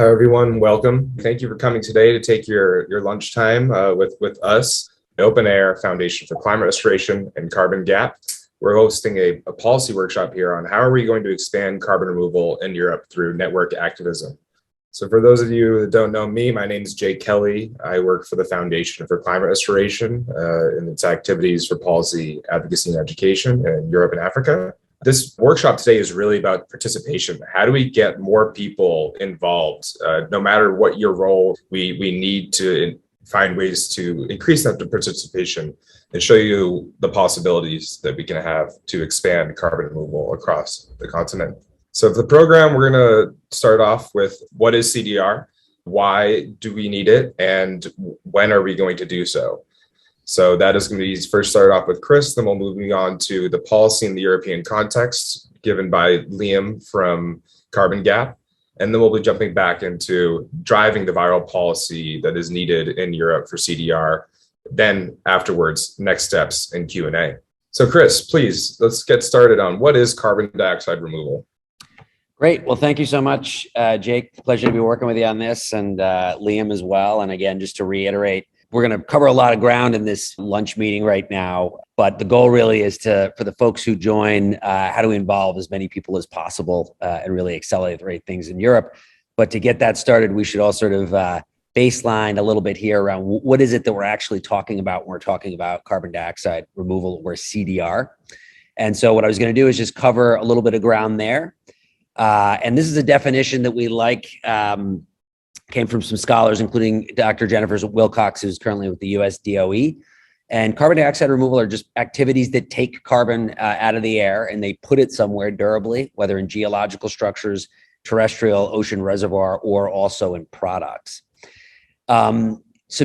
Everyone, welcome. Thank you for coming today to take your lunchtime with us, the OpenAir Foundation for Climate Restoration and Carbon Gap. We're hosting a policy workshop here on how are we going to expand carbon removal in Europe through network activism. So for those of you that don't know me, my name is Jake Kelly. I work for the Foundation for Climate Restoration and its activities for policy, advocacy, and education in Europe and Africa. This workshop today is really about participation. How do we get more people involved? No matter what your role, we need to find ways to increase that participation and show you the possibilities that we can have to expand carbon removal across the continent. So for the program, we're going to start off with what is CDR, why do we need it, and when are we going to do so? So that is going to be first start off with Chris, then we'll move on to the policy in the European context given by Liam from Carbon Gap. And then we'll be jumping back into driving the viral policy that is needed in Europe for CDR. Then afterwards, next steps in Q&A. So Chris, please, let's get started on what is carbon dioxide removal? Great. Well, thank you so much, Jake. Pleasure to be working with you on this, and Liam as well. And again, just to reiterate, we're going to cover a lot of ground in this lunch meeting right now, but the goal really is for the folks who join, how do we involve as many people as possible and really accelerate things in Europe. But to get that started, we should all sort of baseline a little bit here around what is it that we're actually talking about when we're talking about carbon dioxide removal, or CDR. And so what I was going to do is just cover a little bit of ground there. And this is a definition that we like. Came from some scholars, including Dr. Jennifer Wilcox, who's currently with the US DOE. And carbon dioxide removal are just activities that take carbon out of the air and they put it somewhere durably, whether in geological structures, terrestrial, ocean reservoir, or also in products. Some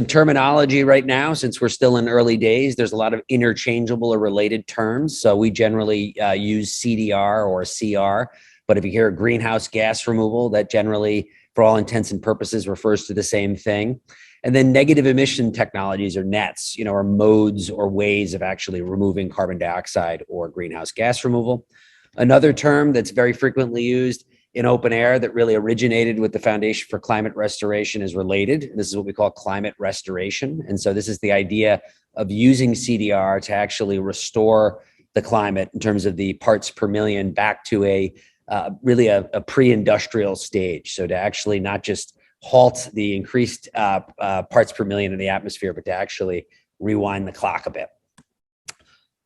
terminology right now, since we're still in early days, there's a lot of interchangeable or related terms. So we generally use CDR or CR, but if you hear greenhouse gas removal, that generally, for all intents and purposes, refers to the same thing. And then negative emission technologies, or nets, or modes or ways of actually removing carbon dioxide or greenhouse gas removal. Another term that's very frequently used in open air that really originated with the Foundation for Climate Restoration is related. This is what we call climate restoration. And so this is the idea of using CDR to actually restore the climate in terms of the parts per million back to really a pre-industrial stage. So to actually not just halt the increased parts per million in the atmosphere, but to actually rewind the clock a bit.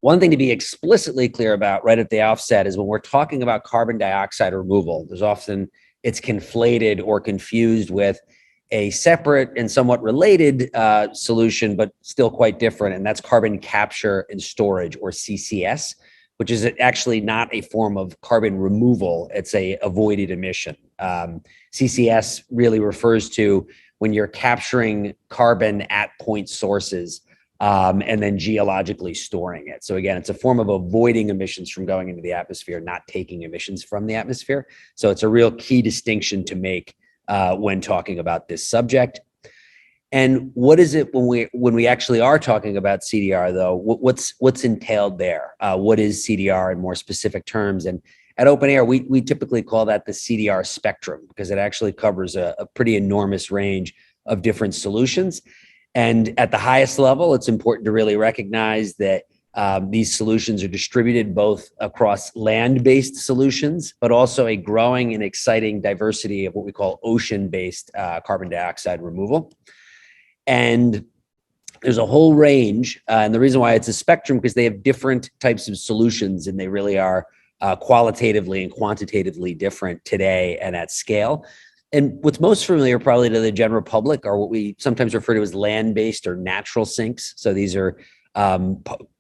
One thing to be explicitly clear about right at the outset is when we're talking about carbon dioxide removal, it's conflated or confused with a separate and somewhat related solution, but still quite different, and that's carbon capture and storage, or CCS, which is actually not a form of carbon removal. It's a avoided emission. CCS really refers to when you're capturing carbon at point sources and then geologically storing it. So again, it's a form of avoiding emissions from going into the atmosphere, not taking emissions from the atmosphere. So it's a real key distinction to make when talking about this subject. And what is it when we actually are talking about CDR, though? What's entailed there? What is CDR in more specific terms? And at OpenAir, we typically call that the CDR Spectrum, because it actually covers a pretty enormous range of different solutions. And at the highest level, it's important to really recognize that these solutions are distributed both across land-based solutions, but also a growing and exciting diversity of what we call ocean-based carbon dioxide removal. And there's a whole range, and the reason why it's a spectrum, because they have different types of solutions, and they really are qualitatively and quantitatively different today and at scale. And what's most familiar probably to the general public are what we sometimes refer to as land-based or natural sinks. So these are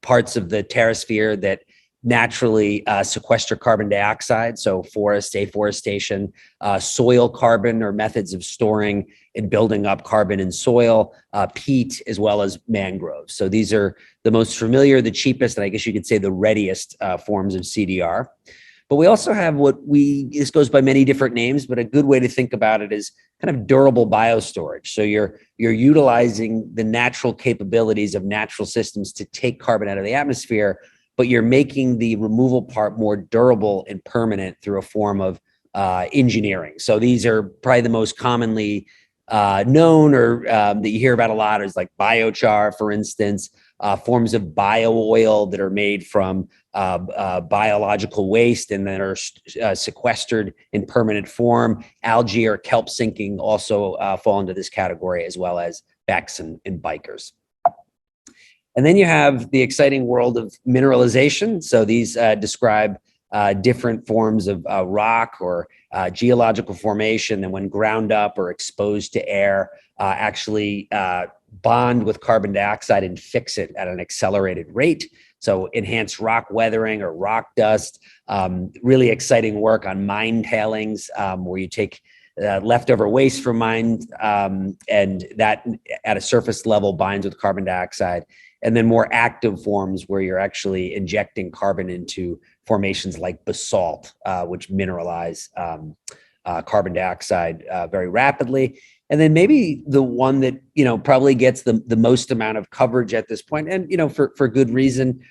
parts of the terrasphere that naturally sequester carbon dioxide. So afforestation, soil carbon, or methods of storing and building up carbon in soil, peat, as well as mangroves. So these are the most familiar, the cheapest, and I guess you could say the readiest forms of CDR. But we also have this goes by many different names, but a good way to think about it is kind of durable biostorage. So you're utilizing the natural capabilities of natural systems to take carbon out of the atmosphere, but you're making the removal part more durable and permanent through a form of engineering. So these are probably the most commonly known or that you hear about a lot is like biochar, for instance, forms of bio oil that are made from biological waste and then are sequestered in permanent form. Algae or kelp sinking also fall into this category, as well as beks and bikers. And then you have the exciting world of mineralization. So these describe different forms of rock or geological formation that when ground up or exposed to air actually bond with carbon dioxide and fix it at an accelerated rate. So enhanced rock weathering or rock dust. Really exciting work on mine tailings, where you take leftover waste from mines and that at a surface level binds with carbon dioxide. And then more active forms where you're actually injecting carbon into formations like basalt, which mineralize carbon dioxide very rapidly. And then maybe the one that, probably gets the most amount of coverage at this point, and, for good reason,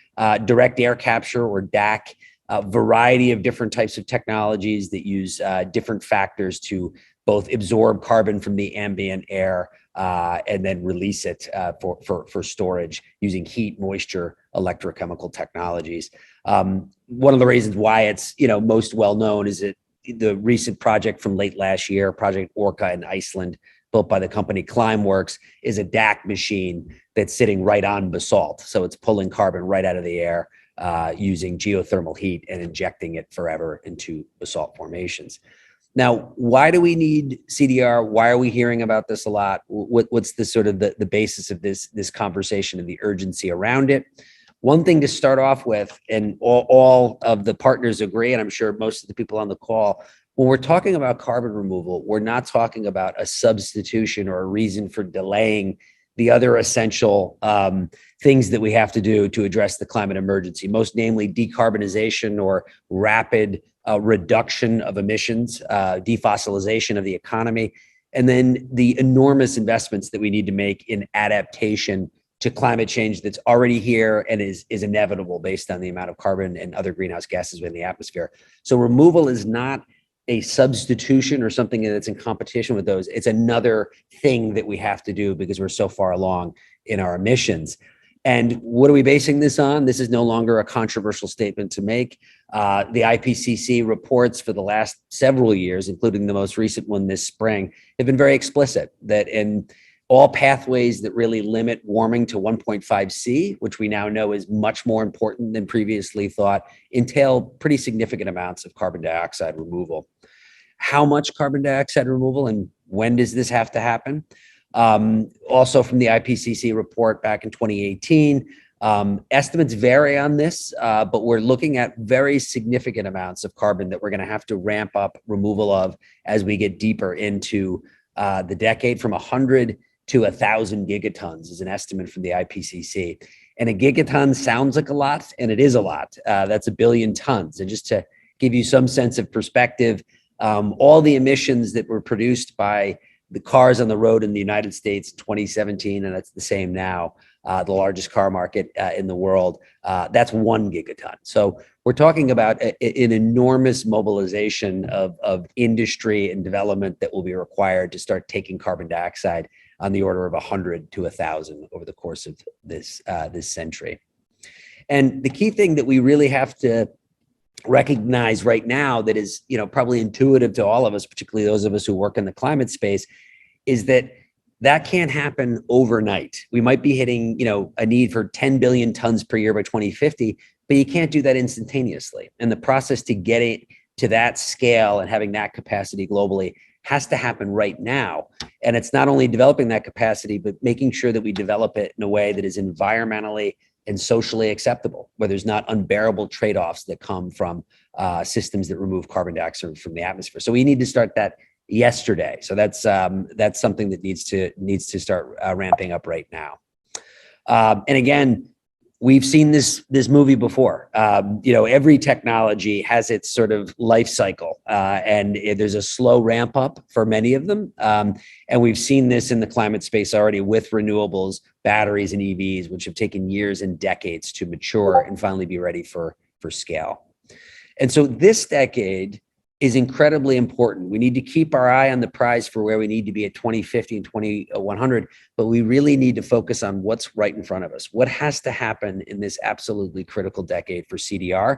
direct air capture or DAC, a variety of different types of technologies that use different factors to both absorb carbon from the ambient air and then release it for storage using heat, moisture, electrochemical technologies. One of the reasons why it's most well known is that the recent project from late last year, Project Orca in Iceland, built by the company Climeworks, is a DAC machine that's sitting right on basalt. So it's pulling carbon right out of the air using geothermal heat and injecting it forever into basalt formations. Now, why do we need CDR? Why are we hearing about this a lot? What's the sort of the basis of this conversation and the urgency around it? One thing to start off with, and all of the partners agree, and I'm sure most of the people on the call, when we're talking about carbon removal, we're not talking about a substitution or a reason for delaying the other essential things that we have to do to address the climate emergency, most namely decarbonization or rapid reduction of emissions, defossilization of the economy, and then the enormous investments that we need to make in adaptation to climate change that's already here and is inevitable based on the amount of carbon and other greenhouse gases in the atmosphere. So removal is not a substitution or something that's in competition with those. It's another thing that we have to do because we're so far along in our emissions. And what are we basing this on? This is no longer a controversial statement to make. The IPCC reports for the last several years, including the most recent one this spring, have been very explicit that in all pathways that really limit warming to 1.5 C, which we now know is much more important than previously thought, entail pretty significant amounts of carbon dioxide removal. How much carbon dioxide removal and when does this have to happen? Also from the IPCC report back in 2018, estimates vary on this, but we're looking at very significant amounts of carbon that we're going to have to ramp up removal of as we get deeper into the decade. From 100 to 1,000 gigatons is an estimate from the IPCC. And a gigaton sounds like a lot, and it is a lot. That's 1 billion tons. And just to give you some sense of perspective, all the emissions that were produced by the cars on the road in the United States in 2017, and that's the same now, the largest car market in the world, that's 1 gigaton. So we're talking about an enormous mobilization of industry and development that will be required to start taking carbon dioxide on the order of 100 to 1,000 over the course of this century. And the key thing that we really have to recognize right now that is, probably intuitive to all of us, particularly those of us who work in the climate space, is that can't happen overnight. We might be hitting, a need for 10 billion tons per year by 2050, but you can't do that instantaneously. And the process to get it to that scale and having that capacity globally has to happen right now. And it's not only developing that capacity, but making sure that we develop it in a way that is environmentally and socially acceptable, where there's not unbearable trade-offs that come from systems that remove carbon dioxide from the atmosphere. So we need to start that yesterday. So that's something that needs to start ramping up right now. And again, we've seen this movie before. Every technology has its sort of life cycle, and there's a slow ramp up for many of them. And we've seen this in the climate space already with renewables, batteries, and EVs, which have taken years and decades to mature and finally be ready for scale. And so this decade is incredibly important. We need to keep our eye on the prize for where we need to be at 2050 and 2100, but we really need to focus on what's right in front of us. What has to happen in this absolutely critical decade for CDR?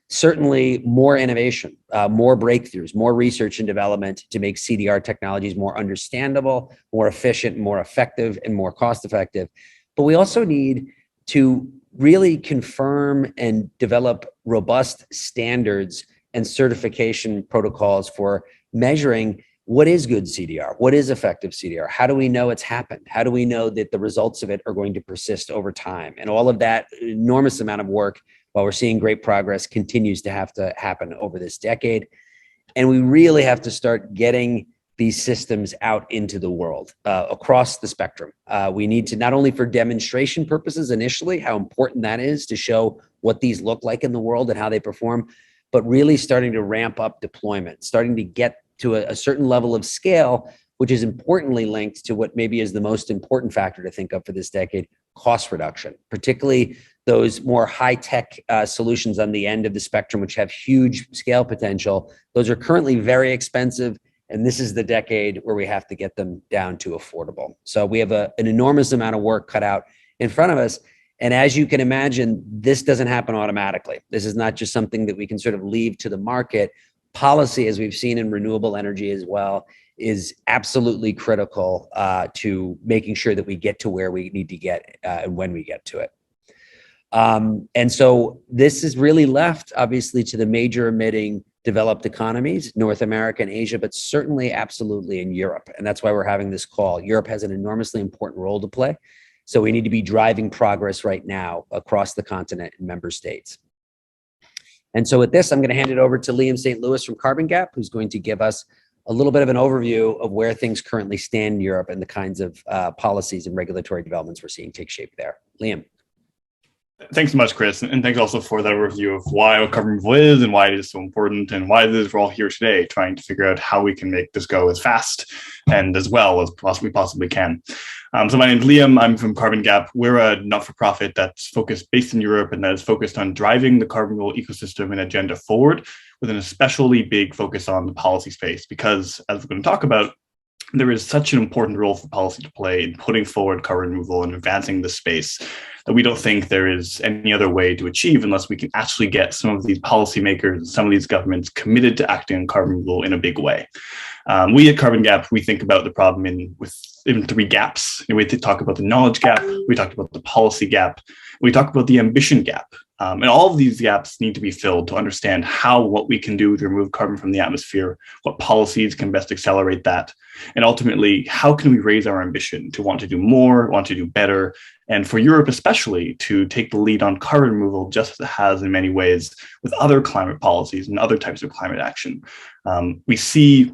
Certainly more innovation, more breakthroughs, more research and development to make CDR technologies more understandable, more efficient, more effective, and more cost effective. But we also need to really confirm and develop robust standards and certification protocols for measuring what is good CDR, what is effective CDR, how do we know it's happened, how do we know that the results of it are going to persist over time, and all of that enormous amount of work, while we're seeing great progress, continues to have to happen over this decade. And we really have to start getting these systems out into the world across the spectrum. We need to, not only for demonstration purposes initially, how important that is to show what these look like in the world and how they perform, but really starting to ramp up deployment, starting to get to a certain level of scale, which is importantly linked to what maybe is the most important factor to think of for this decade, cost reduction, particularly those more high-tech solutions on the end of the spectrum, which have huge scale potential. Those are currently very expensive, and this is the decade where we have to get them down to affordable. So we have an enormous amount of work cut out in front of us. And as you can imagine, this doesn't happen automatically. This is not just something that we can sort of leave to the market. Policy, as we've seen in renewable energy as well, is absolutely critical to making sure that we get to where we need to get and when we get to it. And so this is really left, obviously, to the major emitting developed economies, North America and Asia, but certainly absolutely in Europe. And that's why we're having this call. Europe has an enormously important role to play. So we need to be driving progress right now across the continent and member states. And so with this, I'm going to hand it over to Liam St. Louis from Carbon Gap, who's going to give us a little bit of an overview of where things currently stand in Europe and the kinds of policies and regulatory developments we're seeing take shape there. Liam. Thanks so much, Chris. And thanks also for that review of why carbon removal is and why it is so important and why it is we're all here today trying to figure out how we can make this go as fast and as well as we possibly can. So my name is Liam. I'm from Carbon Gap. We're a not-for-profit that's based in Europe and that is focused on driving the carbon removal ecosystem and agenda forward with an especially big focus on the policy space because, as we're going to talk about, there is such an important role for policy to play in putting forward carbon removal and advancing the space that we don't think there is any other way to achieve unless we can actually get some of these policymakers, some of these governments committed to acting on carbon removal in a big way. We at Carbon Gap, we think about the problem in three gaps. We talk about the knowledge gap, we talked about the policy gap, we talk about the ambition gap. And all of these gaps need to be filled to understand what we can do to remove carbon from the atmosphere, what policies can best accelerate that, and ultimately, how can we raise our ambition to want to do more, want to do better, and for Europe especially, to take the lead on carbon removal just as it has in many ways with other climate policies and other types of climate action. We see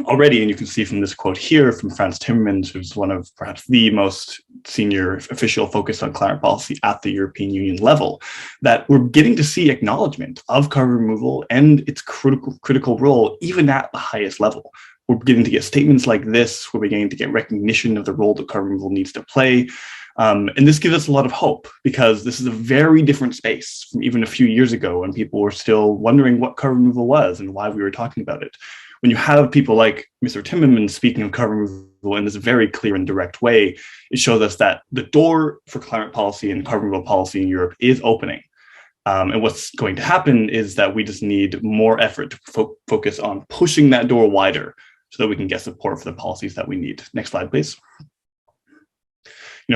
already, and you can see from this quote here from Frans Timmermans, who's one of perhaps the most senior official focused on climate policy at the European Union level, that we're getting to see acknowledgement of carbon removal and its critical role, even at the highest level. We're beginning to get statements like this. We're beginning to get recognition of the role that carbon removal needs to play. And this gives us a lot of hope because this is a very different space from even a few years ago when people were still wondering what carbon removal was and why we were talking about it. When you have people like Mr. Timmermans speaking of carbon removal in this very clear and direct way, it shows us that the door for climate policy and carbon removal policy in Europe is opening. And what's going to happen is that we just need more effort to focus on pushing that door wider so that we can get support for the policies that we need. Next slide, please.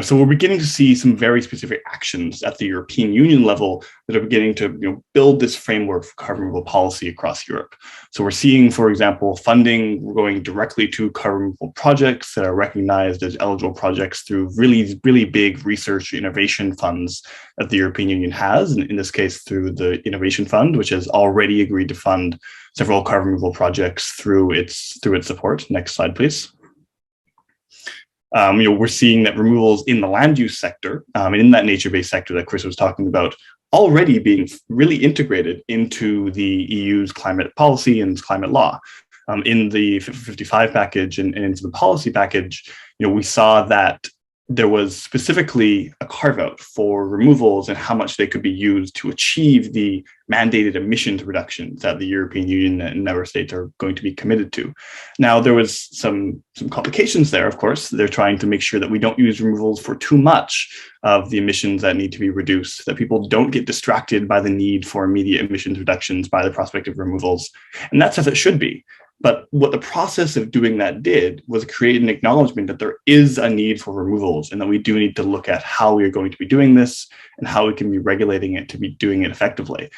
So we're beginning to see some very specific actions at the European Union level that are beginning to build this framework for carbon removal policy across Europe. So we're seeing, for example, funding going directly to carbon removal projects that are recognized as eligible projects through really, really big research innovation funds that the European Union has, and in this case through the Innovation Fund, which has already agreed to fund several carbon removal projects through its support. Next slide, please. We're seeing that removals in the land use sector and in that nature-based sector that Chris was talking about already being really integrated into the EU's climate policy and climate law. In the Fit for 55 package and into the policy package, we saw that there was specifically a carve out for removals and how much they could be used to achieve the mandated emissions reductions that the European Union and member states are going to be committed to. Now, there was some complications there, of course. They're trying to make sure that we don't use removals for too much of the emissions that need to be reduced, that people don't get distracted by the need for immediate emissions reductions by the prospect of removals. And that's as it should be. But what the process of doing that did was create an acknowledgement that there is a need for removals and that we do need to look at how we are going to be doing this and how we can be regulating it to be doing it effectively.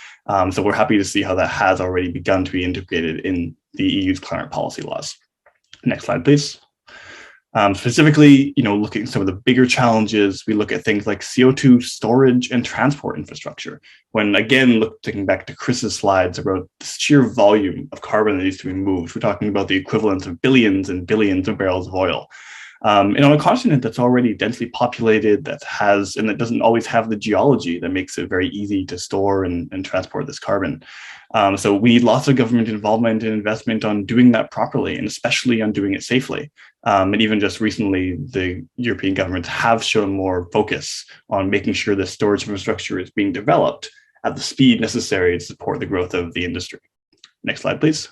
So we're happy to see how that has already begun to be integrated in the EU's climate policy laws. Next slide, please. Specifically, looking at some of the bigger challenges, we look at things like CO2 storage and transport infrastructure. When again, taking back to Chris's slides about the sheer volume of carbon that needs to be moved, we're talking about the equivalent of billions and billions of barrels of oil. And on a continent that's already densely populated, that doesn't always have the geology that makes it very easy to store and transport this carbon. So we need lots of government involvement and investment on doing that properly, and especially on doing it safely. And even just recently, the European governments have shown more focus on making sure the storage infrastructure is being developed at the speed necessary to support the growth of the industry. Next slide, please.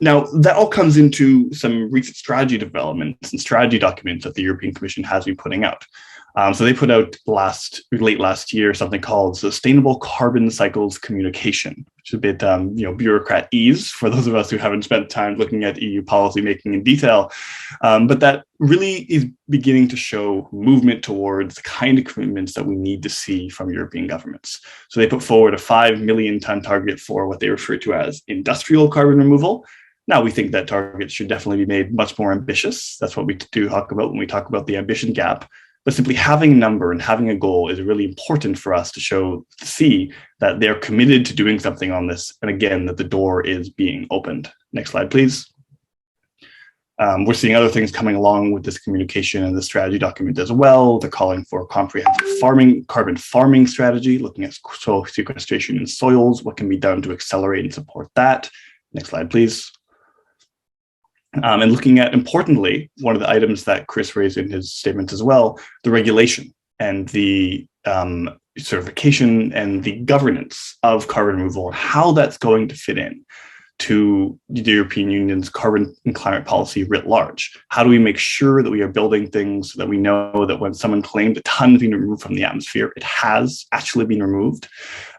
Now, that all comes into some recent strategy developments and strategy documents that the European Commission has been putting out. So they put out late last year something called Sustainable Carbon Cycles Communication, which is a bit bureaucrat-ease for those of us who haven't spent time looking at EU policymaking in detail. But that really is beginning to show movement towards the kind of commitments that we need to see from European governments. So they put forward a 5 million ton target for what they refer to as industrial carbon removal. Now, we think that target should definitely be made much more ambitious. That's what we do talk about when we talk about the ambition gap. But simply having a number and having a goal is really important for us to see that they're committed to doing something on this. And again, that the door is being opened. Next slide, please. We're seeing other things coming along with this communication and the strategy document as well. They're calling for a comprehensive carbon farming strategy, looking at soil sequestration in soils, what can be done to accelerate and support that. Next slide, please. And looking at, importantly, one of the items that Chris raised in his statement as well, the regulation and the certification and the governance of carbon removal and how that's going to fit in to the European Union's carbon and climate policy writ large. How do we make sure that we are building things so that we know that when someone claims a ton has been removed from the atmosphere, it has actually been removed?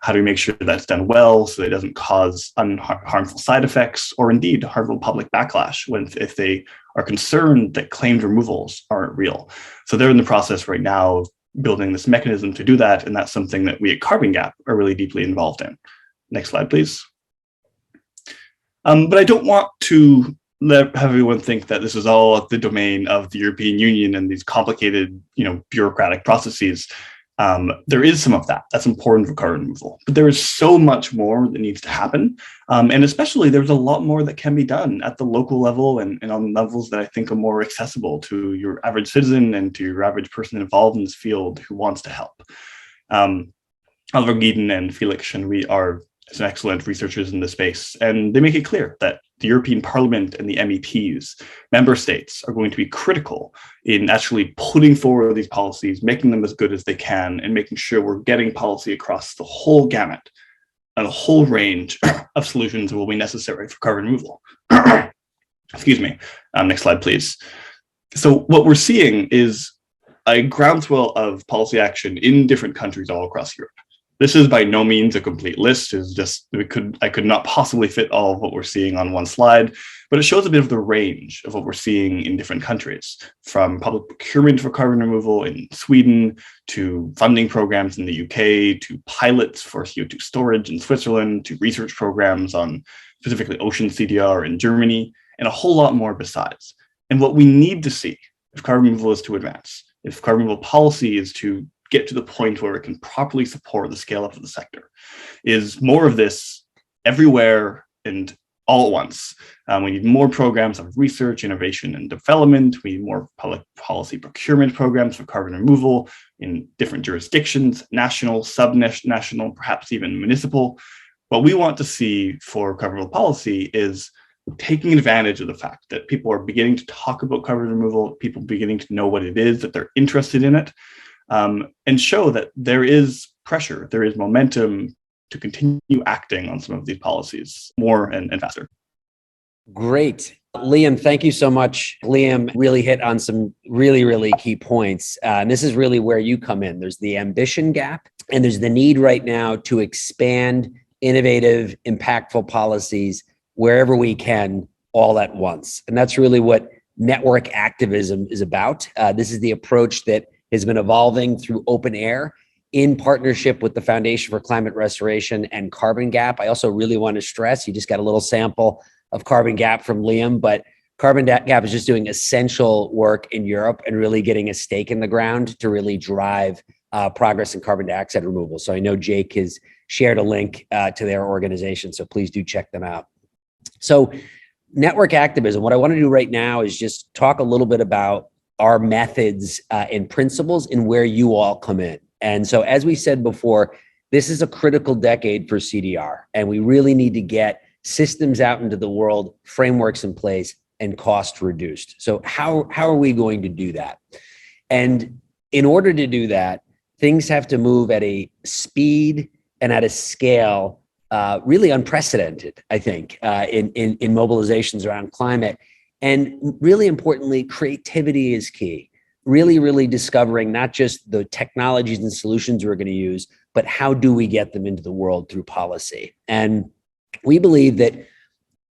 How do we make sure that's done well so that it doesn't cause harmful side effects or indeed harmful public backlash if they are concerned that claimed removals aren't real? So they're in the process right now of building this mechanism to do that, and that's something that we at Carbon Gap are really deeply involved in. Next slide, please. But I don't want to have everyone think that this is all the domain of the European Union and these complicated, bureaucratic processes. There is some of that. That's important for carbon removal. But there is so much more that needs to happen. And especially there's a lot more that can be done at the local level and on levels that I think are more accessible to your average citizen and to your average person involved in this field who wants to help. Oliver Gieden and Felix Chenry are some excellent researchers in this space, and they make it clear that the European Parliament and the MEPs, member states, are going to be critical in actually putting forward these policies, making them as good as they can, and making sure we're getting policy across the whole gamut and a whole range of solutions that will be necessary for carbon removal. Excuse me. Next slide, please. So what we're seeing is a groundswell of policy action in different countries all across Europe. This is by no means a complete list. It's just I could not possibly fit all of what we're seeing on one slide, but it shows a bit of the range of what we're seeing in different countries, from public procurement for carbon removal in Sweden, to funding programs in the UK, to pilots for CO2 storage in Switzerland, to research programs on specifically ocean CDR in Germany, and a whole lot more besides. And what we need to see if carbon removal is to advance, if carbon removal policy is to get to the point where it can properly support the scale up of the sector, is more of this everywhere and all at once. We need more programs of research, innovation, and development. We need more public policy procurement programs for carbon removal in different jurisdictions, national, subnational, perhaps even municipal. What we want to see for carbon removal policy is taking advantage of the fact that people are beginning to talk about carbon removal, people beginning to know what it is, that they're interested in it, and show that there is pressure, there is momentum to continue acting on some of these policies more and faster. Great. Liam, thank you so much. Liam really hit on some really, really key points. And this is really where you come in. There's the ambition gap, and there's the need right now to expand innovative, impactful policies wherever we can all at once. And that's really what network activism is about. This is the approach that has been evolving through OpenAir in partnership with the Foundation for Climate Restoration and Carbon Gap. I also really want to stress, you just got a little sample of Carbon Gap from Liam, but Carbon Gap is just doing essential work in Europe and really getting a stake in the ground to really drive progress in carbon dioxide removal. So I know Jake has shared a link to their organization, so please do check them out. So network activism, what I want to do right now is just talk a little bit about our methods and principles and where you all come in. And so as we said before, this is a critical decade for CDR, and we really need to get systems out into the world, frameworks in place, and cost reduced. So how are we going to do that? And in order to do that, things have to move at a speed and at a scale really unprecedented, I think, in mobilizations around climate. And really importantly, creativity is key. Really discovering not just the technologies and solutions we're going to use, but how do we get them into the world through policy? And we believe that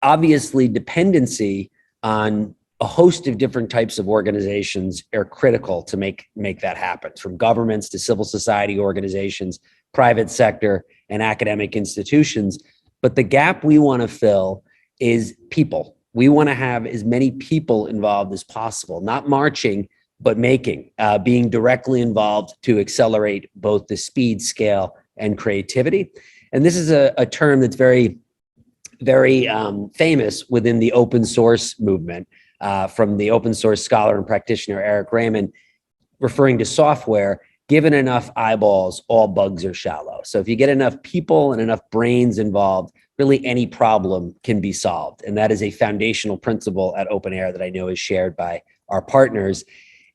obviously dependency on a host of different types of organizations are critical to make that happen, from governments to civil society organizations, private sector, and academic institutions. But the gap we want to fill is people. We want to have as many people involved as possible, not marching, but making, being directly involved to accelerate both the speed, scale, and creativity. And this is a term that's very famous within the open source movement, from the open source scholar and practitioner Eric Raymond, referring to software. Given enough eyeballs, all bugs are shallow. So if you get enough people and enough brains involved, really any problem can be solved. And that is a foundational principle at OpenAir that I know is shared by our partners.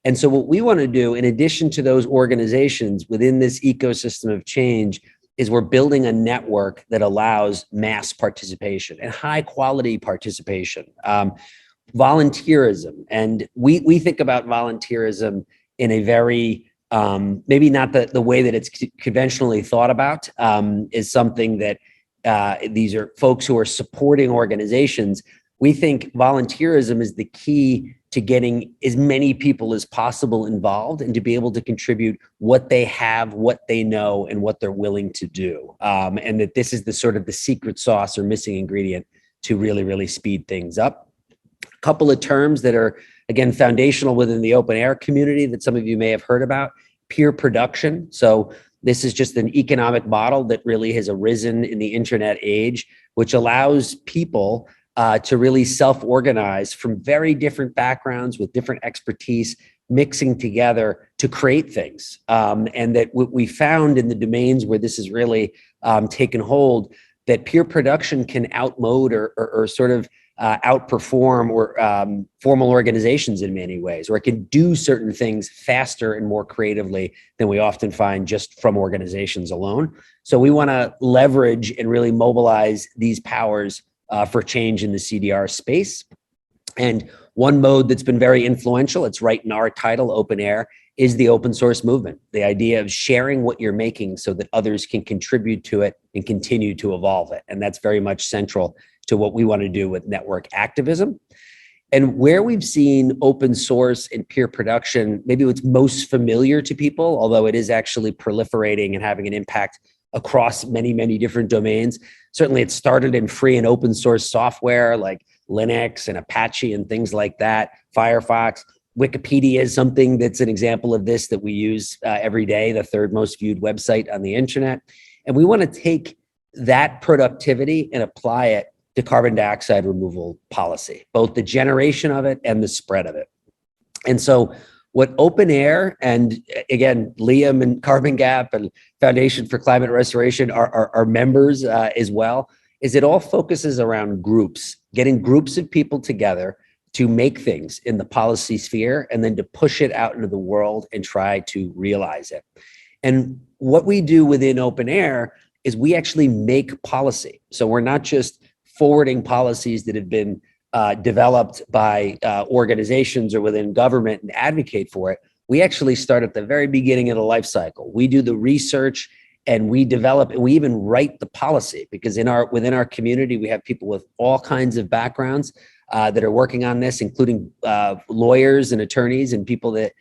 And so what we want to do, in addition to those organizations within this ecosystem of change, is we're building a network that allows mass participation and high quality participation, volunteerism. And we think about volunteerism in a very, maybe not the way that it's conventionally thought about, is something that these are folks who are supporting organizations. We think volunteerism is the key to getting as many people as possible involved and to be able to contribute what they have, what they know, and what they're willing to do. And that this is the sort of the secret sauce or missing ingredient to really speed things up. A couple of terms that are, again, foundational within the OpenAir community that some of you may have heard about: peer production. So this is just an economic model that really has arisen in the internet age, which allows people to really self-organize from very different backgrounds with different expertise, mixing together to create things. And that what we found in the domains where this has really taken hold, that peer production can outmode or sort of outperform or formal organizations in many ways, or it can do certain things faster and more creatively than we often find just from organizations alone. So we want to leverage and really mobilize these powers for change in the CDR space. And one mode that's been very influential, it's right in our title, OpenAir, is the open source movement. The idea of sharing what you're making so that others can contribute to it and continue to evolve it. And that's very much central to what we want to do with network activism. And where we've seen open source and peer production, maybe what's most familiar to people, although it is actually proliferating and having an impact across many different domains. Certainly it started in free and open source software like Linux and Apache and things like that, Firefox. Wikipedia is something that's an example of this that we use every day, the third most viewed website on the internet. And we want to take that productivity and apply it to carbon dioxide removal policy, both the generation of it and the spread of it. And so what OpenAir and, again, Liam and Carbon Gap and Foundation for Climate Restoration are members as well, is it all focuses around groups, getting groups of people together to make things in the policy sphere and then to push it out into the world and try to realize it. And what we do within OpenAir is we actually make policy. So we're not just forwarding policies that have been developed by organizations or within government and advocate for it. We actually start at the very beginning of the life cycle. We do the research and we develop, and we even write the policy, because within our community, we have people with all kinds of backgrounds that are working on this, including lawyers and attorneys and people that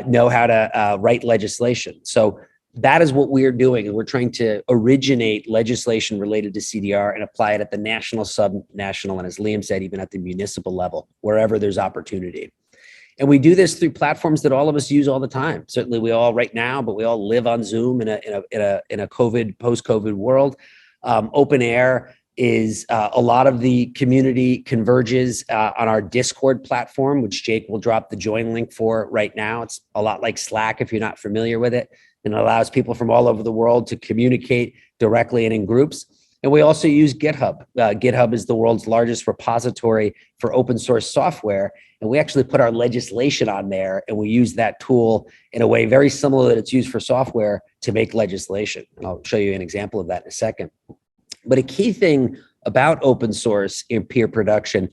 know how to write legislation. So that is what we're doing. And we're trying to originate legislation related to CDR and apply it at the national, sub-national, and as Liam said, even at the municipal level, wherever there's opportunity. And we do this through platforms that all of us use all the time. Certainly we all right now, but we all live on Zoom in a COVID, post-COVID world. OpenAir is a lot of the community converges on our Discord platform, which Jake will drop the join link for right now. It's a lot like Slack if you're not familiar with it, and it allows people from all over the world to communicate directly and in groups. And we also use Github. Github is the world's largest repository for open source software. And we actually put our legislation on there, and we use that tool in a way very similar that it's used for software to make legislation. And I'll show you an example of that in a second. But a key thing about open source in peer production,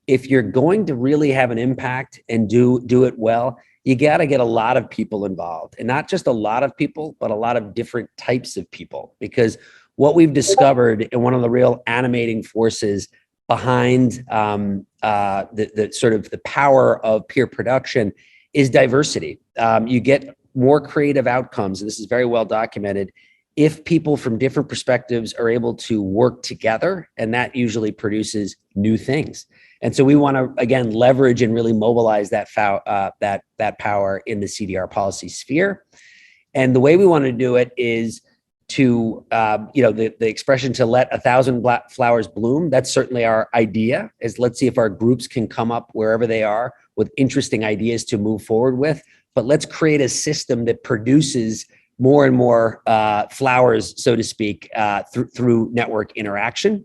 if you're going to really have an impact and do it well, you got to get a lot of people involved, and not just a lot of people, but a lot of different types of people. Because what we've discovered, and one of the real animating forces behind the sort of the power of peer production is diversity. You get more creative outcomes, and this is very well documented, if people from different perspectives are able to work together, and that usually produces new things. And so we want to, again, leverage and really mobilize that power in the CDR policy sphere. And the way we want to do it is to, the expression to let 1,000 flowers bloom. That's certainly our idea, is let's see if our groups can come up wherever they are with interesting ideas to move forward with. But let's create a system that produces more and more flowers, so to speak, through network interaction.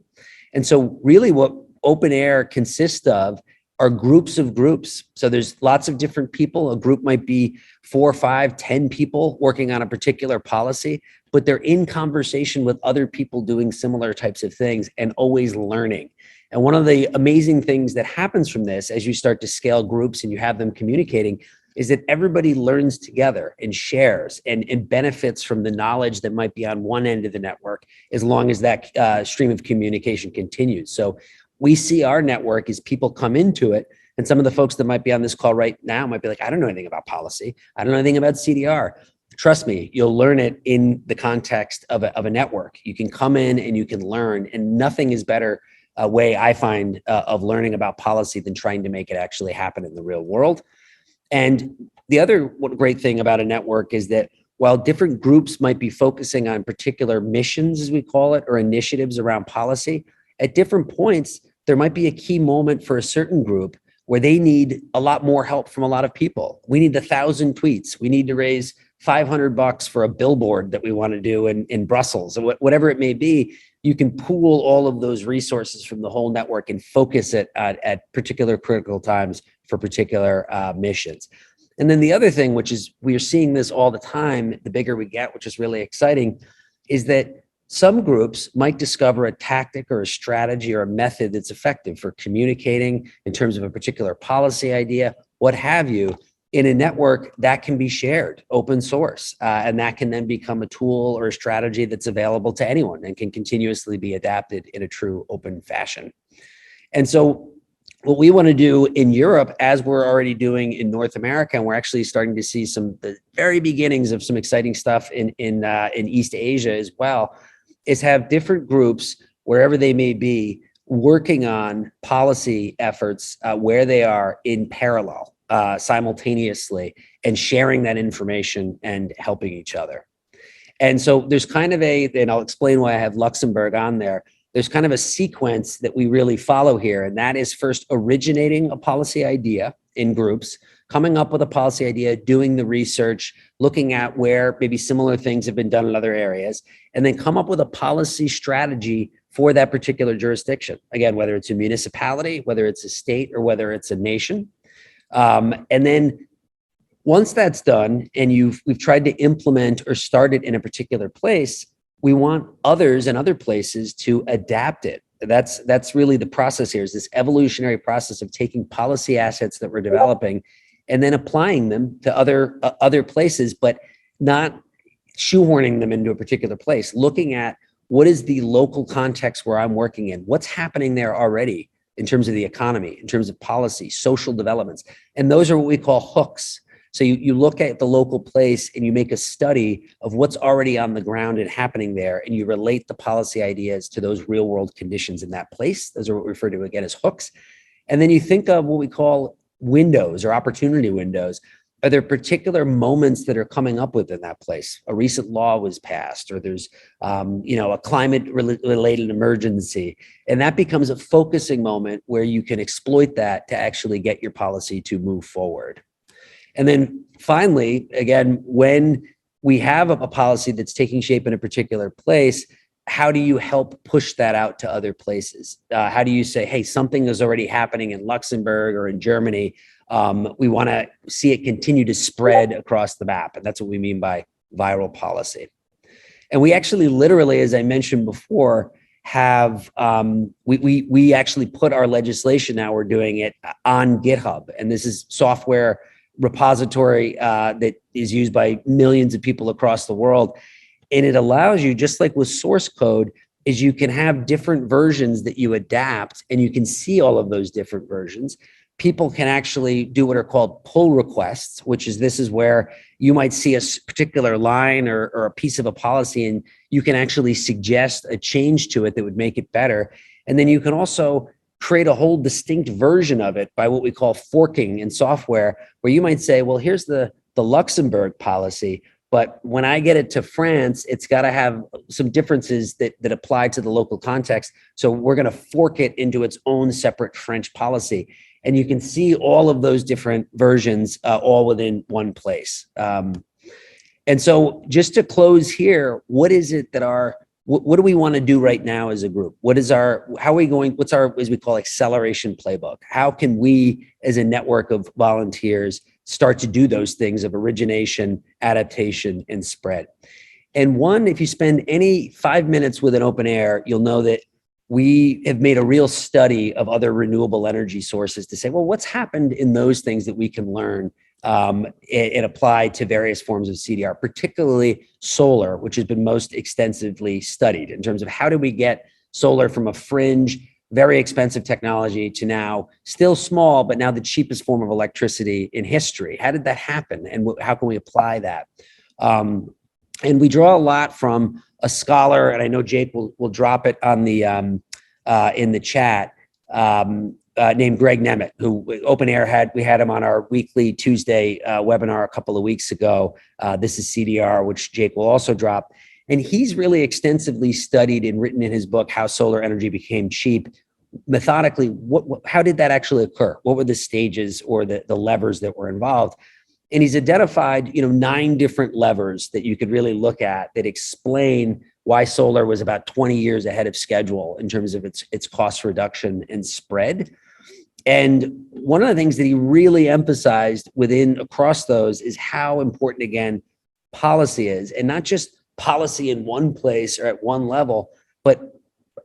And so really what OpenAir consists of are groups of groups. So there's lots of different people. A group might be 4, 5, 10 people working on a particular policy, but they're in conversation with other people doing similar types of things and always learning. And one of the amazing things that happens from this, as you start to scale groups and you have them communicating, is that everybody learns together and shares and benefits from the knowledge that might be on one end of the network, as long as that stream of communication continues. So we see our network as people come into it, and some of the folks that might be on this call right now might be like, I don't know anything about policy. I don't know anything about CDR. Trust me, you'll learn it in the context of a network. You can come in and you can learn, and nothing is better a way I find of learning about policy than trying to make it actually happen in the real world. And the other great thing about a network is that while different groups might be focusing on particular missions, as we call it, or initiatives around policy, at different points, there might be a key moment for a certain group where they need a lot more help from a lot of people. We need 1,000 tweets. We need to raise $500 for a billboard that we want to do in Brussels, or whatever it may be. You can pool all of those resources from the whole network and focus it at particular critical times for particular missions. And then the other thing, which is we are seeing this all the time, the bigger we get, which is really exciting, is that some groups might discover a tactic or a strategy or a method that's effective for communicating in terms of a particular policy idea, what have you. In a network that can be shared, open source, and that can then become a tool or a strategy that's available to anyone and can continuously be adapted in a true open fashion. And so what we want to do in Europe, as we're already doing in North America, and we're actually starting to see the very beginnings of some exciting stuff in East Asia as well, is have different groups, wherever they may be, working on policy efforts where they are in parallel. Simultaneously, and sharing that information and helping each other. And so there's kind of and I'll explain why I have Luxembourg on there. There's kind of a sequence that we really follow here, and that is first originating a policy idea in groups, coming up with a policy idea, doing the research, looking at where maybe similar things have been done in other areas, and then come up with a policy strategy for that particular jurisdiction. Again, whether it's a municipality, whether it's a state, or whether it's a nation. And then once that's done and we've tried to implement or start it in a particular place, we want others in other places to adapt it. That's really the process here, is this evolutionary process of taking policy assets that we're developing and then applying them to other places, but not shoehorning them into a particular place, looking at what is the local context where I'm working in, what's happening there already in terms of the economy, in terms of policy, social developments. And those are what we call hooks. So you look at the local place and you make a study of what's already on the ground and happening there, and you relate the policy ideas to those real world conditions in that place. Those are what we refer to again as hooks. And then you think of what we call windows or opportunity windows. Are there particular moments that are coming up within that place? A recent law was passed, or there's a climate related emergency. And that becomes a focusing moment where you can exploit that to actually get your policy to move forward. And then finally, again, when we have a policy that's taking shape in a particular place, how do you help push that out to other places? How do you say, hey, something is already happening in Luxembourg or in Germany. We want to see it continue to spread across the map. And that's what we mean by viral policy. And we actually literally, as I mentioned before, have we actually put our legislation, now we're doing it on GitHub. And this is software repository that is used by millions of people across the world. And it allows you, just like with source code, is you can have different versions that you adapt, and you can see all of those different versions. People can actually do what are called pull requests, which is this is where you might see a particular line or a piece of a policy, and you can actually suggest a change to it that would make it better. And then you can also create a whole distinct version of it by what we call forking in software, where you might say, well, here's the Luxembourg policy, but when I get it to France, it's got to have some differences that apply to the local context. So we're going to fork it into its own separate French policy. And you can see all of those different versions all within one place. And so just to close here, what is it that what do we want to do right now as a group? What's our, as we call, acceleration playbook? How can we, as a network of volunteers, start to do those things of origination, adaptation, and spread? And one, if you spend any 5 minutes with an OpenAir, you'll know that we have made a real study of other renewable energy sources to say, well, what's happened in those things that we can learn and apply to various forms of CDR, particularly solar, which has been most extensively studied in terms of how do we get solar from a fringe, very expensive technology to now still small, but now the cheapest form of electricity in history. How did that happen? And how can we apply that? And we draw a lot from a scholar, and I know Jake will drop it on the in the chat, named Greg Nemeth, who OpenAir we had him on our weekly Tuesday webinar a couple of weeks ago. This is CDR, which Jake will also drop. And he's really extensively studied and written in his book, How Solar Energy Became Cheap, methodically, how did that actually occur? What were the stages or the levers that were involved? And he's identified, 9 different levers that you could really look at that explain why solar was about 20 years ahead of schedule in terms of its cost reduction and spread. And one of the things that he really emphasized across those is how important, again, policy is, and not just policy in one place or at one level, but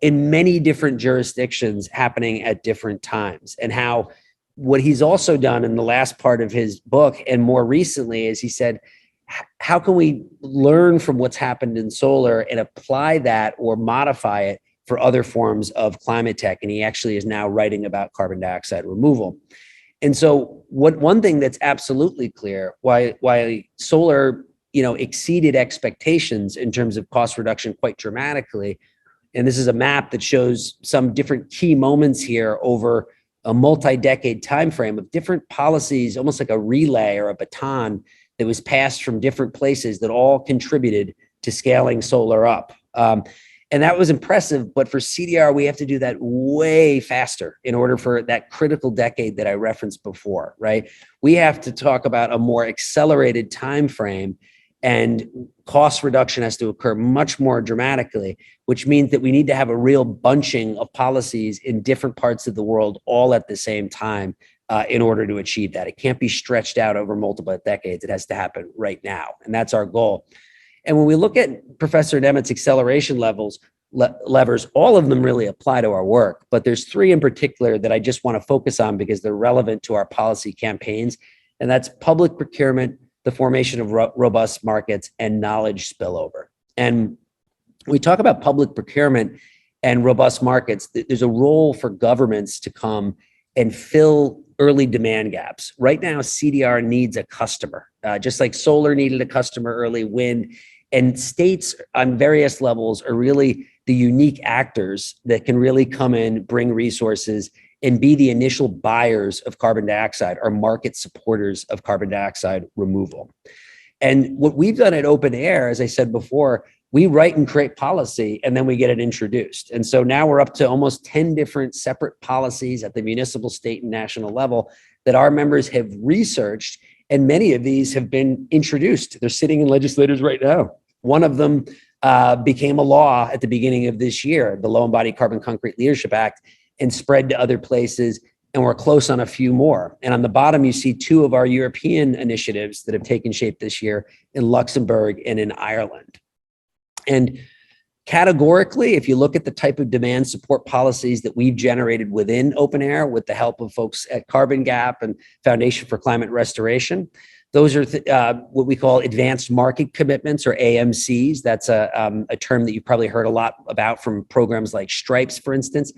in many different jurisdictions happening at different times. And how what he's also done in the last part of his book and more recently is he said, how can we learn from what's happened in solar and apply that or modify it for other forms of climate tech? And he actually is now writing about carbon dioxide removal. And so one thing that's absolutely clear, why solar, exceeded expectations in terms of cost reduction quite dramatically. And this is a map that shows some different key moments here over a multi-decade time frame of different policies, almost like a relay or a baton that was passed from different places that all contributed to scaling solar up. And that was impressive, but for CDR, we have to do that way faster in order for that critical decade that I referenced before, right? We have to talk about a more accelerated time frame. And cost reduction has to occur much more dramatically, which means that we need to have a real bunching of policies in different parts of the world all at the same time in order to achieve that. It can't be stretched out over multiple decades. It has to happen right now. And that's our goal. And when we look at Professor Nemit's acceleration levers, all of them really apply to our work. But there's three in particular that I just want to focus on because they're relevant to our policy campaigns. And that's public procurement, the formation of robust markets, and knowledge spillover. And we talk about public procurement and robust markets. There's a role for governments to come and fill early demand gaps. Right now, CDR needs a customer, just like solar needed a customer early, wind, and states on various levels are really the unique actors that can really come in, bring resources, and be the initial buyers of carbon dioxide or market supporters of carbon dioxide removal. And what we've done at OpenAir, as I said before, we write and create policy and then we get it introduced. And so now we're up to almost 10 different separate policies at the municipal, state, and national level that our members have researched. And many of these have been introduced. They're sitting in legislators right now. One of them became a law at the beginning of this year, the Low Embodied Carbon Concrete Leadership Act, and spread to other places. And we're close on a few more. And on the bottom, you see two of our European initiatives that have taken shape this year in Luxembourg and in Ireland. And categorically, if you look at the type of demand support policies that we've generated within OpenAir with the help of folks at Carbon Gap and Foundation for Climate Restoration, those are what we call advanced market commitments, or AMCs. That's a term that you've probably heard a lot about from programs like Stripes, for instance.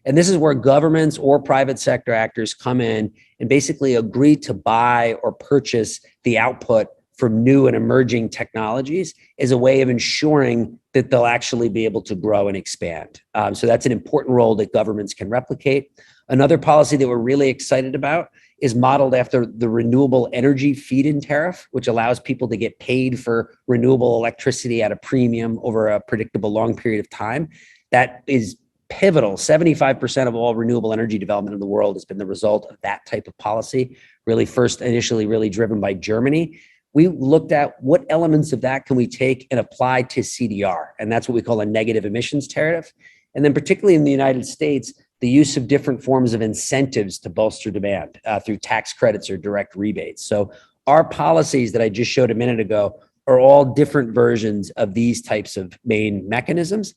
And this is where governments or private sector actors come in and basically agree to buy or purchase the output from new and emerging technologies as a way of ensuring that they'll actually be able to grow and expand. So that's an important role that governments can replicate. Another policy that we're really excited about is modeled after the renewable energy feed-in tariff, which allows people to get paid for renewable electricity at a premium over a predictable long period of time. That is pivotal. 75% of all renewable energy development in the world has been the result of that type of policy, really first initially really driven by Germany. We looked at what elements of that can we take and apply to CDR, and that's what we call a negative emissions tariff. And then particularly in the United States, the use of different forms of incentives to bolster demand through tax credits or direct rebates. So our policies that I just showed a minute ago are all different versions of these types of main mechanisms.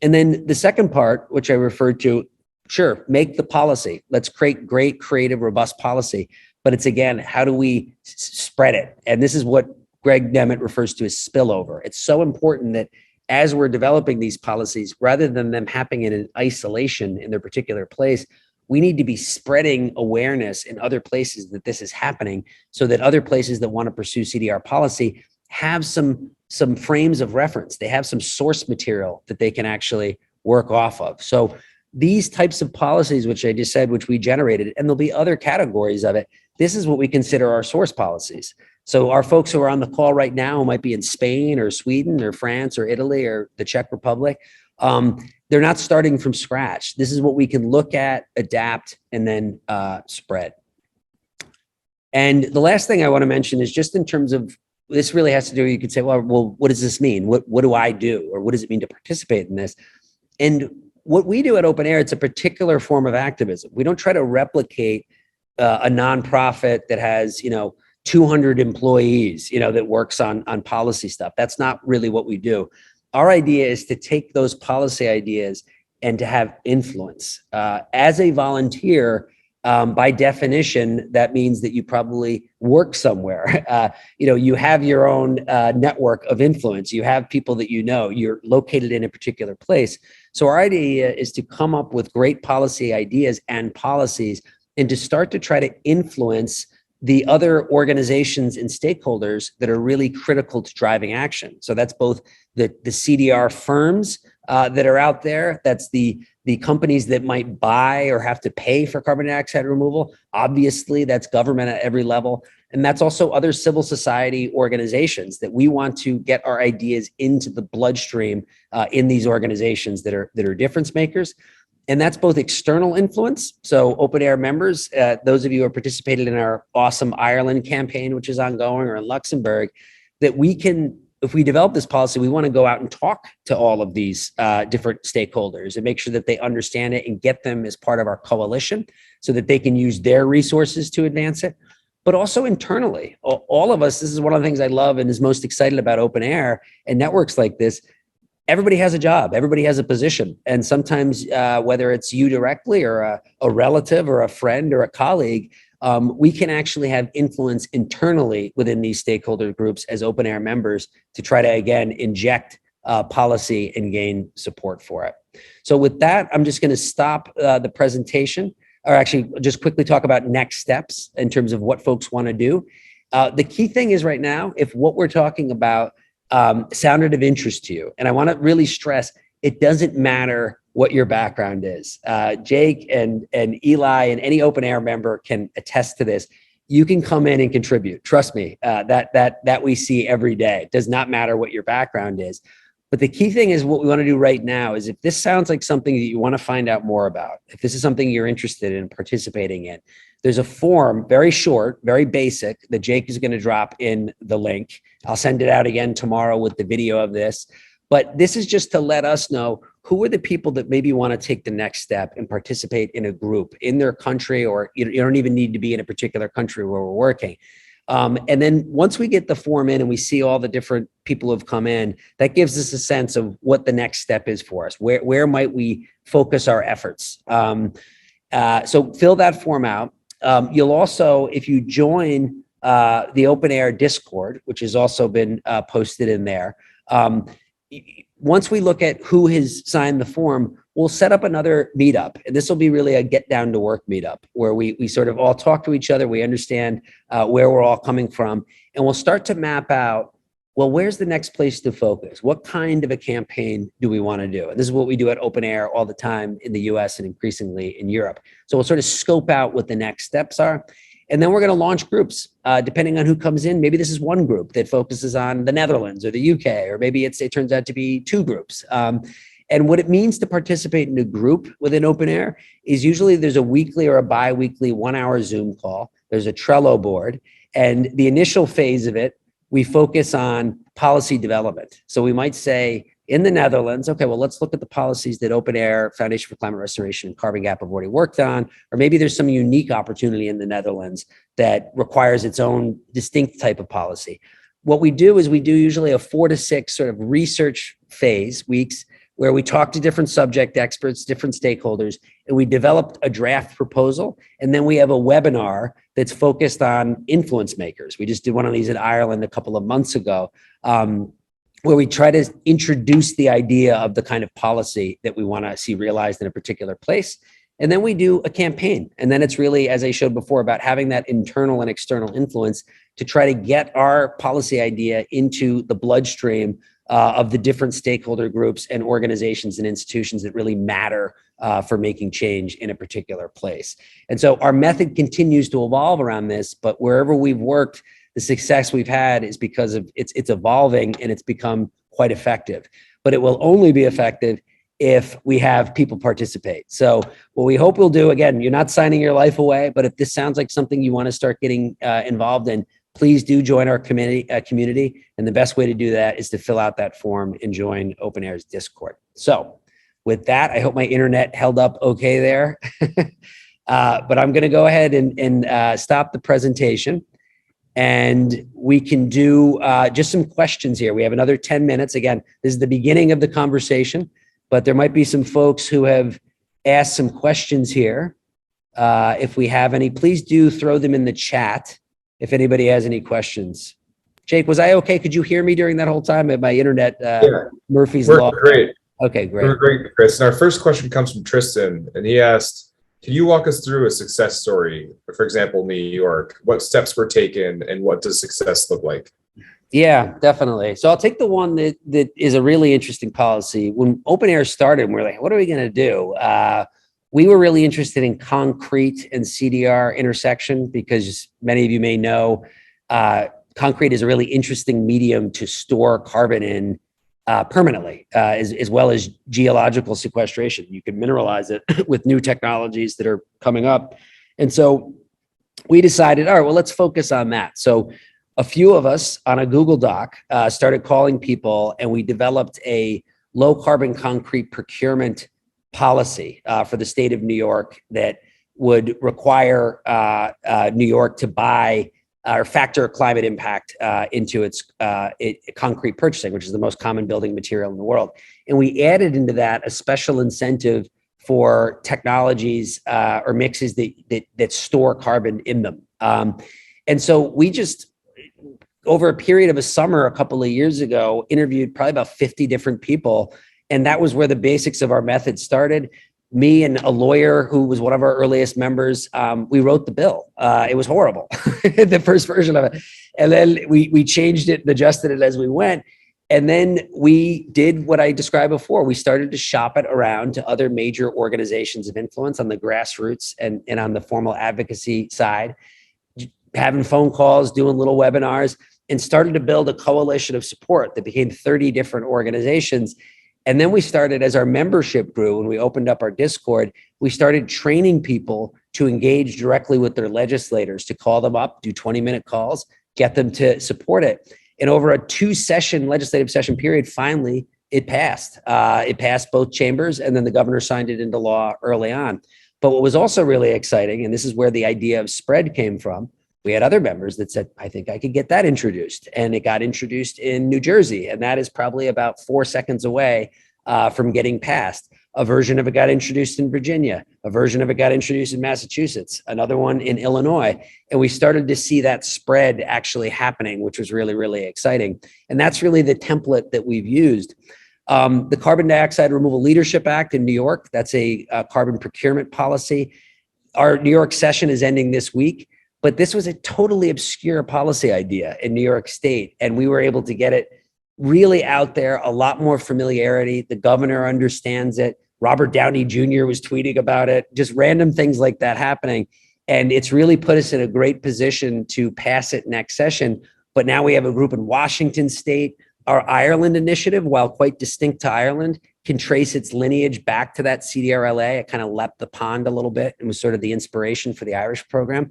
And then the second part, which I referred to, sure, make the policy. Let's create great, creative, robust policy. But it's, again, how do we spread it? And this is what Greg Nemeth refers to as spillover. It's so important that as we're developing these policies, rather than them happening in isolation in their particular place, we need to be spreading awareness in other places that this is happening so that other places that want to pursue CDR policy have some frames of reference. They have some source material that they can actually work off of. So these types of policies, which I just said, which we generated, and there'll be other categories of it, this is what we consider our source policies. So our folks who are on the call right now, who might be in Spain or Sweden or France or Italy or the Czech Republic, they're not starting from scratch. This is what we can look at, adapt, and then spread. And the last thing I want to mention is just in terms of, this really has to do, you could say, well, what does this mean? What do I do? Or what does it mean to participate in this? And what we do at OpenAir, it's a particular form of activism. We don't try to replicate a nonprofit that has, 200 employees, that works on policy stuff. That's not really what we do. Our idea is to take those policy ideas and to have influence. As a volunteer, by definition, that means that you probably work somewhere. You have your own network of influence. You have people that you're located in a particular place. So our idea is to come up with great policy ideas and policies and to start to try to influence the other organizations and stakeholders that are really critical to driving action. So that's both the CDR firms that are out there. That's the companies that might buy or have to pay for carbon dioxide removal. Obviously, that's government at every level. And that's also other civil society organizations that we want to get our ideas into the bloodstream in these organizations that are difference makers. And that's both external influence. So OpenAir members, those of you who have participated in our awesome Ireland campaign, which is ongoing, or in Luxembourg, that we can, if we develop this policy, we want to go out and talk to all of these different stakeholders and make sure that they understand it and get them as part of our coalition so that they can use their resources to advance it. But also internally, all of us, this is one of the things I love and is most excited about OpenAir and networks like this. Everybody has a job, everybody has a position. And sometimes whether it's you directly or a relative or a friend or a colleague, we can actually have influence internally within these stakeholder groups as OpenAir members to try to, again, inject policy and gain support for it. So with that, I'm just going to stop the presentation, or actually just quickly talk about next steps in terms of what folks want to do. The key thing is right now, if what we're talking about sounded of interest to you, and I want to really stress, it doesn't matter what your background is. Jake and Eli and any OpenAir member can attest to this. You can come in and contribute. Trust me, that we see every day. It does not matter what your background is. But the key thing is what we want to do right now is if this sounds like something that you want to find out more about, if this is something you're interested in participating in, there's a form, very short, very basic, that Jake is going to drop in the link. I'll send it out again tomorrow with the video of this. But this is just to let us know who are the people that maybe want to take the next step and participate in a group in their country, or you don't even need to be in a particular country where we're working. And then once we get the form in and we see all the different people who have come in, that gives us a sense of what the next step is for us. Where might we focus our efforts? So fill that form out. You'll also, if you join the OpenAir Discord, which has also been posted in there, once we look at who has signed the form, we'll set up another meetup. And this will be really a get down to work meetup where we sort of all talk to each other. We understand where we're all coming from. And we'll start to map out, well, where's the next place to focus? What kind of a campaign do we want to do? And this is what we do at OpenAir all the time in the US and increasingly in Europe. So we'll sort of scope out what the next steps are. And then we're going to launch groups, depending on who comes in. Maybe this is one group that focuses on the Netherlands or the UK, or maybe it turns out to be two groups. And what it means to participate in a group within OpenAir is usually there's a weekly or a bi-weekly 1 hour Zoom call. There's a Trello board. And the initial phase of it, we focus on policy development. So we might say, in the Netherlands, okay, well, let's look at the policies that OpenAir, Foundation for Climate Restoration, and Carbon Gap have already worked on, or maybe there's some unique opportunity in the Netherlands that requires its own distinct type of policy. What we do is we do usually a 4 to 6 sort of research phase, weeks, where we talk to different subject experts, different stakeholders, and we developed a draft proposal. And then we have a webinar that's focused on influence makers. We just did one of these in Ireland a couple of months ago, where we try to introduce the idea of the kind of policy that we want to see realized in a particular place. And then we do a campaign. And then it's really, as I showed before, about having that internal and external influence to try to get our policy idea into the bloodstream of the different stakeholder groups and organizations and institutions that really matter for making change in a particular place. And so our method continues to evolve around this, but wherever we've worked, the success we've had is because of it's evolving and it's become quite effective. But it will only be effective if we have people participate. So what we hope we'll do, again, you're not signing your life away, but if this sounds like something you want to start getting involved in, please do join our community. And the best way to do that is to fill out that form and join OpenAir's Discord. So with that, I hope my internet held up okay there. But I'm going to go ahead and stop the presentation. And we can do just some questions here. We have another 10 minutes. Again, this is the beginning of the conversation, but there might be some folks who have asked some questions here. If we have any, please do throw them in the chat if anybody has any questions. Jake, was I okay? Could you hear me during that whole time? My internet, Murphy's Law. Great. Okay, great. We're great, Chris. And our first question comes from Tristan, and he asked, can you walk us through a success story? For example, New York, what steps were taken and what does success look like? Yeah, definitely. So I'll take the one that is a really interesting policy. When OpenAir started, we were like, what are we going to do? We were really interested in concrete and CDR intersection because many of you may know, concrete is a really interesting medium to store carbon in permanently, as well as geological sequestration. You can mineralize it with new technologies that are coming up. And so we decided, all right, well, let's focus on that. So a few of us on a Google Doc started calling people, and we developed a low carbon concrete procurement policy for the state of New York that would require New York to buy or factor climate impact into its concrete purchasing, which is the most common building material in the world. And we added into that a special incentive for technologies or mixes that store carbon in them. And so we just, over a period of a summer a couple of years ago, interviewed probably about 50 different people. And that was where the basics of our method started. Me and a lawyer who was one of our earliest members, we wrote the bill. It was horrible, the first version of it. And then we changed it and adjusted it as we went. And then we did what I described before. We started to shop it around to other major organizations of influence on the grassroots and on the formal advocacy side, having phone calls, doing little webinars, and started to build a coalition of support that became 30 different organizations. And then we started, as our membership grew and we opened up our Discord, we started training people to engage directly with their legislators, to call them up, do 20-minute calls, get them to support it. And over a 2-session legislative session period, finally, it passed. It passed both chambers, and then the governor signed it into law early on. But what was also really exciting, and this is where the idea of spread came from, we had other members that said, I think I could get that introduced. And it got introduced in New Jersey. And that is probably about 4 seconds away from getting passed. A version of it got introduced in Virginia. A version of it got introduced in Massachusetts. Another one in Illinois. And we started to see that spread actually happening, which was really, really exciting. And that's really the template that we've used. The Carbon Dioxide Removal Leadership Act in New York, that's a carbon procurement policy. Our New York session is ending this week. But this was a totally obscure policy idea in New York State, and we were able to get it really out there, a lot more familiarity. The governor understands it. Robert Downey Jr. was tweeting about it, just random things like that happening. And it's really put us in a great position to pass it next session. But now we have a group in Washington State. Our Ireland initiative, while quite distinct to Ireland, can trace its lineage back to that CDRLA. It kind of leapt the pond a little bit and was sort of the inspiration for the Irish program.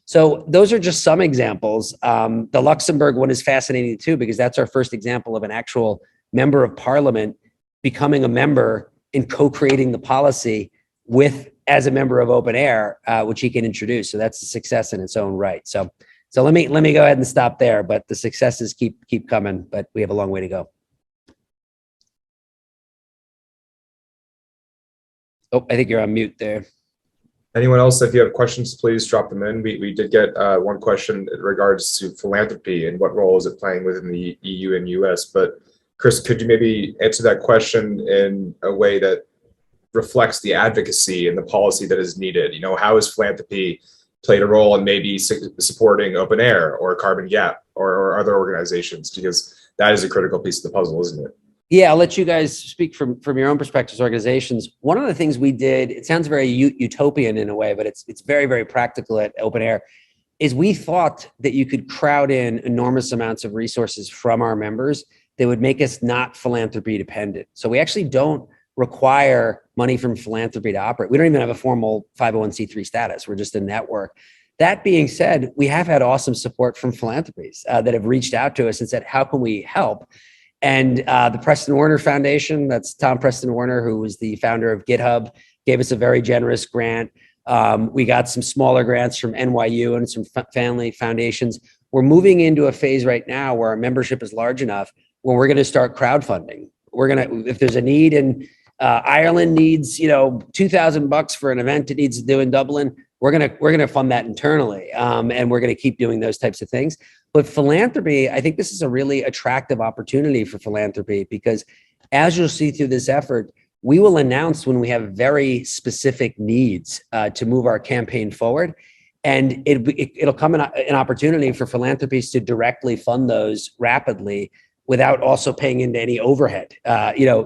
So those are just some examples. The Luxembourg one is fascinating too, because that's our first example of an actual member of parliament becoming a member and co-creating the policy as a member of OpenAir, which he can introduce. So that's a success in its own right. So let me go ahead and stop there, but the successes keep coming, but we have a long way to go. Oh, I think you're on mute there. Anyone else, if you have questions, please drop them in. We did get one question in regards to philanthropy and what role is it playing within the EU and US. But Chris, could you maybe answer that question in a way that reflects the advocacy and the policy that is needed? You know, how has philanthropy played a role in maybe supporting OpenAir or Carbon Gap or other organizations? Because that is a critical piece of the puzzle, isn't it? Yeah, I'll let you guys speak from your own perspectives, organizations. One of the things we did, it sounds very utopian in a way, but it's very, very practical at OpenAir, is we thought that you could crowd in enormous amounts of resources from our members that would make us not philanthropy dependent. So we actually don't require money from philanthropy to operate. We don't even have a formal 501c3 status. We're just a network. That being said, we have had awesome support from philanthropies that have reached out to us and said, how can we help? And the Preston Werner Foundation, that's Tom Preston Werner, who was the founder of Github, gave us a very generous grant. We got some smaller grants from NYU and some family foundations. We're moving into a phase right now where our membership is large enough where we're going to start crowdfunding. If there's a need, and Ireland needs, $2,000 for an event it needs to do in Dublin, we're gonna fund that internally, and we're gonna keep doing those types of things. But philanthropy, I think this is a really attractive opportunity for philanthropy, because as you'll see through this effort, we will announce when we have very specific needs to move our campaign forward. And it'll come an opportunity for philanthropies to directly fund those rapidly without also paying into any overhead.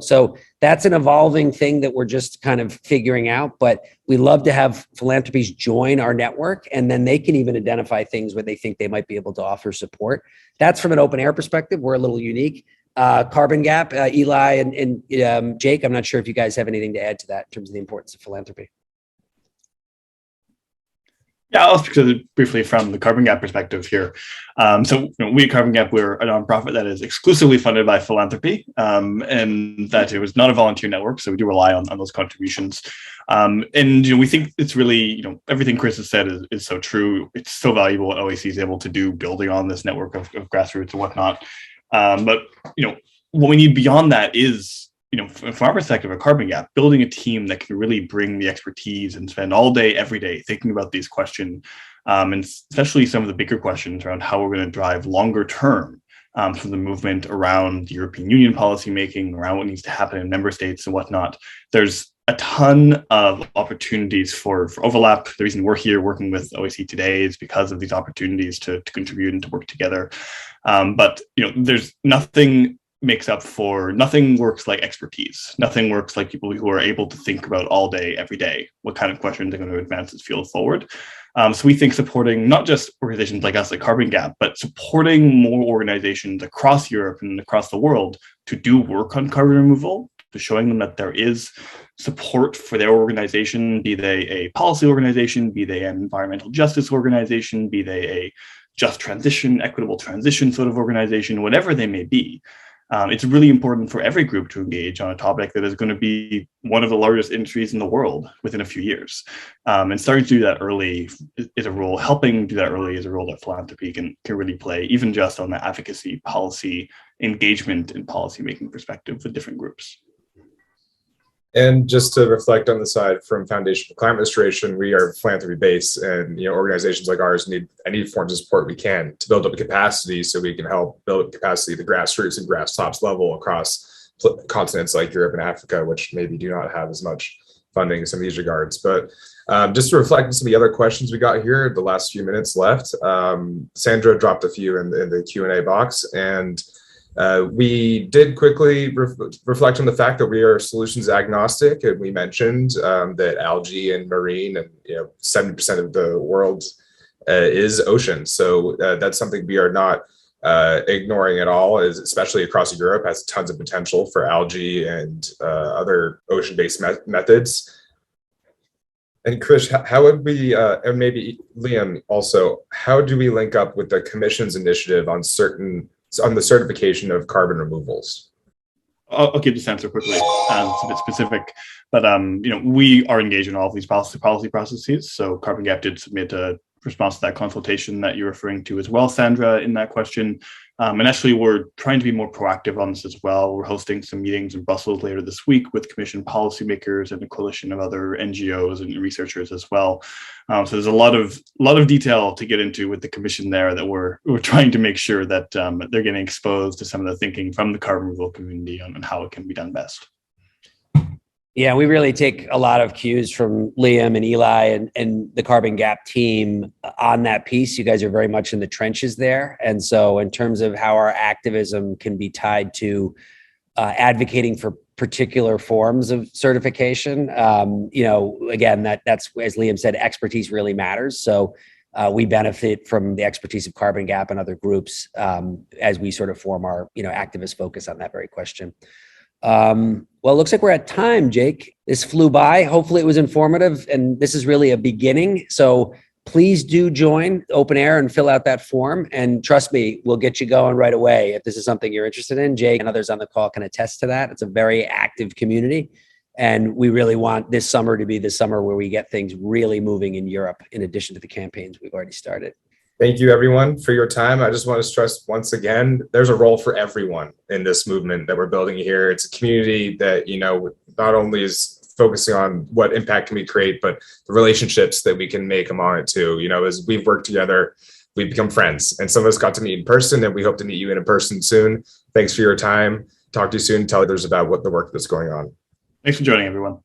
So that's an evolving thing that we're just kind of figuring out, but we love to have philanthropies join our network, and then they can even identify things where they think they might be able to offer support. That's from an OpenAir perspective. We're a little unique. Carbon Gap, Eli and Jake, I'm not sure if you guys have anything to add to that in terms of the importance of philanthropy. Yeah, I'll speak to it briefly from the Carbon Gap perspective here. We at Carbon Gap, we're a nonprofit that is exclusively funded by philanthropy, and that it was not a volunteer network, so we do rely on those contributions. We think it's really, everything Chris has said is so true. It's so valuable what OAC is able to do, building on this network of grassroots and whatnot. But what we need beyond that is, from our perspective at Carbon Gap, building a team that can really bring the expertise and spend all day, every day thinking about these questions, and especially some of the bigger questions around how we're going to drive longer term for the movement around the European Union policymaking, around what needs to happen in member states and whatnot. There's a ton of opportunities for overlap. The reason we're here working with OAC today is because of these opportunities to contribute and to work together. But there's nothing works like expertise. Nothing works like people who are able to think about all day, every day, what kind of questions are going to advance this field forward. So we think supporting not just organizations like us at Carbon Gap, but supporting more organizations across Europe and across the world to do work on carbon removal, to showing them that there is support for their organization, be they a policy organization, be they an environmental justice organization, be they a just transition, equitable transition sort of organization, whatever they may be. It's really important for every group to engage on a topic that is going to be one of the largest industries in the world within a few years. And starting to do that early is a role, helping do that early is a role that philanthropy can really play, even just on the advocacy, policy, engagement, and policymaking perspective with different groups. And just to reflect on the side from Foundation for Climate Restoration, we are philanthropy based, and organizations like ours need any forms of support we can to build up capacity, so we can help build up capacity at the grassroots and grass tops level across continents like Europe and Africa, which maybe do not have as much funding in some of these regards. But just to reflect on some of the other questions we got here, the last few minutes left, Sandra dropped a few in the Q&A box, and we did quickly reflect on the fact that we are solutions agnostic, and we mentioned that algae and marine, and 70% of the world is ocean. So that's something we are not ignoring at all, especially across Europe, has tons of potential for algae and other ocean-based methods. And Chris, how would we, and maybe Liam also, how do we link up with the Commission's initiative on the certification of carbon removals? I'll keep this answer quickly. It's a bit specific, but we are engaged in all of these policy processes. So Carbon Gap did submit a response to that consultation that you're referring to as well, Sandra, in that question. And actually, we're trying to be more proactive on this as well. We're hosting some meetings in Brussels later this week with Commission policymakers and a coalition of other NGOs and researchers as well. So there's a lot of detail to get into with the Commission there that we're trying to make sure that they're getting exposed to some of the thinking from the carbon removal community on how it can be done best. Yeah, we really take a lot of cues from Liam and Eli and the Carbon Gap team on that piece. You guys are very much in the trenches there. And so in terms of how our activism can be tied to advocating for particular forms of certification, again, that's, as Liam said, expertise really matters. So we benefit from the expertise of Carbon Gap and other groups as we sort of form our, activist focus on that very question. Well, it looks like we're at time, Jake. This flew by. Hopefully it was informative, and this is really a beginning. So please do join OpenAir and fill out that form. And trust me, we'll get you going right away. If this is something you're interested in, Jake and others on the call can attest to that. It's a very active community. And we really want this summer to be the summer where we get things really moving in Europe, in addition to the campaigns we've already started. Thank you, everyone, for your time. I just want to stress once again, there's a role for everyone in this movement that we're building here. It's a community that, not only is focusing on what impact can we create, but the relationships that we can make among it too. As we've worked together, we've become friends, and some of us got to meet in person, and we hope to meet you in person soon. Thanks for your time. Talk to you soon. Tell others about the work that's going on. Thanks for joining, everyone.